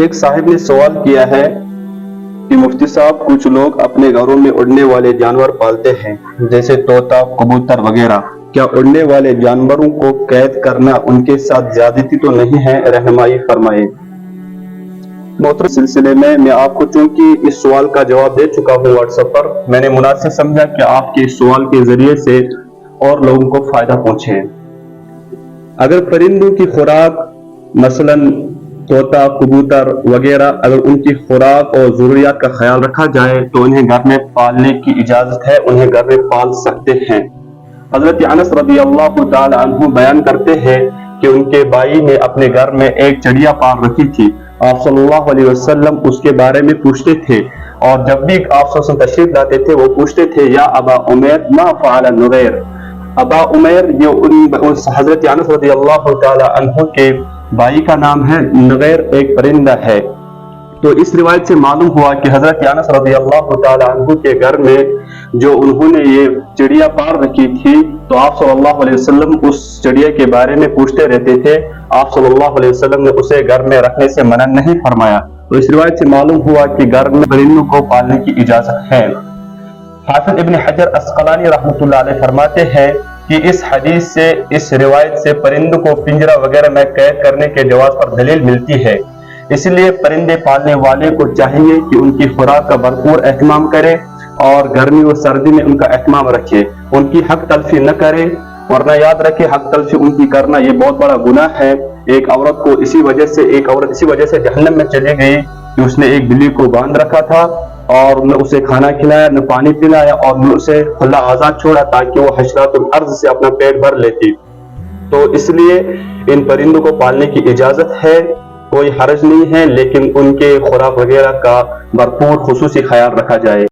ایک صاحب نے سوال کیا ہے کہ مفتی صاحب کچھ لوگ اپنے گھروں میں اڑنے والے جانور پالتے ہیں جیسے طوطا کبوتر وغیرہ، کیا اڑنے والے جانوروں کو قید کرنا ان کے ساتھ زیادتی تو نہیں ہے؟ رہنمائی فرمائے۔ محترم سلسلے میں آپ کو چونکہ اس سوال کا جواب دے چکا ہوں واٹس ایپ پر، میں نے مناسب سمجھا کہ آپ کے اس سوال کے ذریعے سے اور لوگوں کو فائدہ پہنچے۔ اگر پرندوں کی خوراک مثلاً طوطا کبوتر وغیرہ، اگر ان کی خوراک اور ضروریات کا خیال رکھا جائے تو انہیں گھر میں پالنے کی اجازت ہے، انہیں گھر میں پال سکتے ہیں۔ حضرت انس رضی اللہ تعالی عنہ بیان کرتے ہیں کہ ان کے بھائی نے اپنے گھر میں ایک چڑیا پال رکھی تھی۔ آپ صلی اللہ علیہ وسلم اس کے بارے میں پوچھتے تھے، اور جب بھی آپ صلی اللہ علیہ وسلم تشریف لاتے تھے وہ پوچھتے تھے یا ابا عمیر ما فعل النغیر۔ ابا عمیر یہ حضرت انس رضی اللہ تعالی عنہ کے بھائی کا نام ہے، نغیر ایک پرندہ ہے۔ تو اس روایت سے معلوم ہوا کہ حضرت انس رضی اللہ تعالی عنہ کے گھر میں جو انہوں نے یہ چڑیا پال رکھی تھی تو آپ صلی اللہ علیہ وسلم اس چڑیا کے بارے میں پوچھتے رہتے تھے، آپ صلی اللہ علیہ وسلم نے اسے گھر میں رکھنے سے منع نہیں فرمایا۔ تو اس روایت سے معلوم ہوا کہ گھر میں پرندوں کو پالنے کی اجازت ہے۔ حافظ ابن حجر عسقلانی رحمۃ اللہ علیہ فرماتے ہیں کہ اس حدیث سے، اس روایت سے پرندوں کو پنجرہ وغیرہ میں قید کرنے کے جواز پر دلیل ملتی ہے۔ اس لیے پرندے پالنے والے کو چاہیے کہ ان کی خوراک کا بھرپور اہتمام کرے اور گرمی و سردی میں ان کا اہتمام رکھے، ان کی حق تلفی نہ کرے، ورنہ یاد رکھے حق تلفی ان کی کرنا یہ بہت بڑا گناہ ہے۔ ایک عورت اسی وجہ سے جہنم میں چلی گئی کہ اس نے ایک بلی کو باندھ رکھا تھا اور نہ اسے کھانا کھلایا، نہ پانی پلایا، اور نہ اسے کھلا آزاد چھوڑا تاکہ وہ حشرات الارض سے اپنا پیٹ بھر لیتی۔ تو اس لیے ان پرندوں کو پالنے کی اجازت ہے، کوئی حرج نہیں ہے، لیکن ان کے خوراک وغیرہ کا بھرپور خصوصی خیال رکھا جائے۔